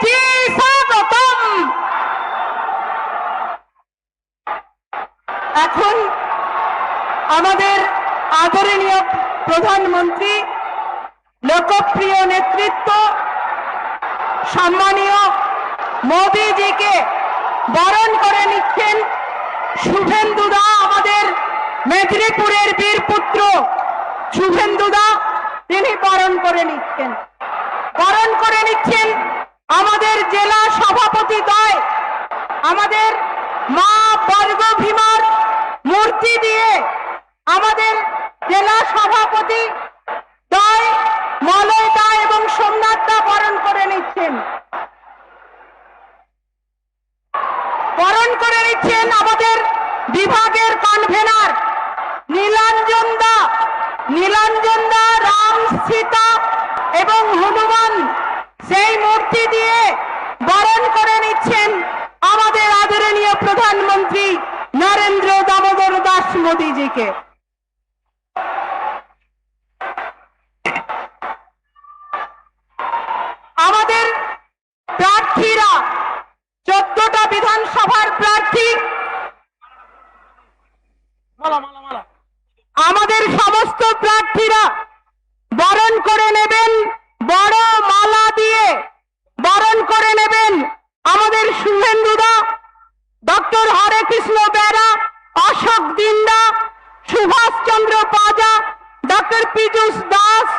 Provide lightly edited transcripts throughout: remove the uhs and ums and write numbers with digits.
जी स्वागतम। এখন আমাদের আদরণীয় প্রধানমন্ত্রী, লোকপ্রিয় নেতৃত্ব সম্মানীয় মোদীজিকে বরণ করে নিচ্ছেন। শুভেন্দুদা, আমাদের মেদিনীপুরের বীরপুত্র শুভেন্দুদা, তিনি বরণ করে নিচ্ছেন। বরণ করে নিচ্ছেন আমাদের জেলা সভাপতি দ্বয়, আমাদের মা বর্গভীমার মূর্তি দিয়ে আমাদের জেলা সভাপতি দ্বয় মলয় দা এবং সোমনাথ দা বরণ করে নিচ্ছেন। বরণ করে নিচ্ছেন আমাদের বিভাগের কনভেনার নীলাঞ্জন দা রাম, সীতা এবং হনুমান সেই মূর্তি দিয়ে বরণ করে নিচ্ছেন আমাদের আদরণীয় প্রধানমন্ত্রী নরেন্দ্র দামোদর দাস মোদীজিকে। আমাদের প্রার্থীরা 14টা বিধানসভার প্রার্থী, আমাদের সমস্ত প্রার্থীরা বরণ করে নেবেন বড় মালা দিয়ে, বরণ করে নেবেন আমাদের শুভেন্দুদা, ডক্টর হরে কৃষ্ণ বেরা, অশোক দিন্দা, সুভাষ চন্দ্র পাজা, ডক্টর পীযূষ দাস,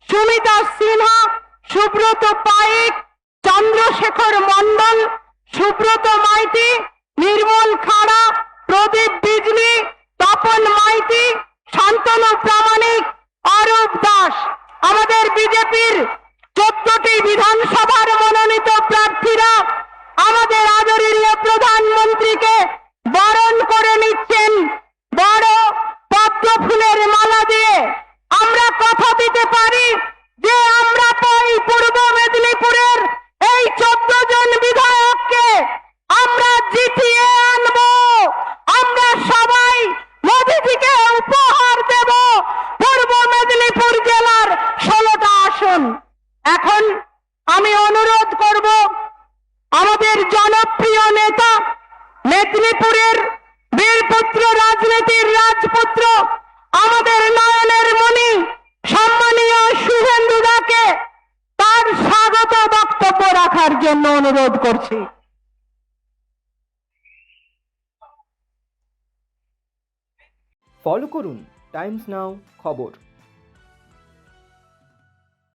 সুমিতা সিনহা, সুব্রত পাইক, চন্দ্রশেখর মন্ডল, সুব্রত মাইতি, নির্মল খাড়া, প্রদীপ বিজলি, তপন মাইতি, শান্তনু প্রামাণিক, অরূপ দাস। আমাদের বিজেপির 14টি বিধানসভার মনোনীত প্রার্থীরা আমাদের আদরণীয় প্রধানমন্ত্রীকে বরণ করে নিচ্ছেন বড় পদ্ম ফুলের মালা দিয়ে। আমরা কথা দিতে পারি যে আমরা এই পূর্ব মেদিনীপুরের এই 14 জন বিধায়ককে আমরা জিতিয়ে আনবো। আমরা সবাই মোদীজিকে উপহার দেব পূর্ব মেদিনীপুর জেলার 16টা আসন। এখন আমি অনুরোধ করব আমাদের জনপ্রিয় নেতা, মেদিনীপুরের বীরপুত্র, রাজনীতির রাজপুত্র, আমাদের নয়নের মণি সম্মানীয় শুভেন্দুদাকে তার স্বাগত বক্তব্য রাখার জন্য অনুরোধ করছি। ফলো করুন টাইমস নাও খবর।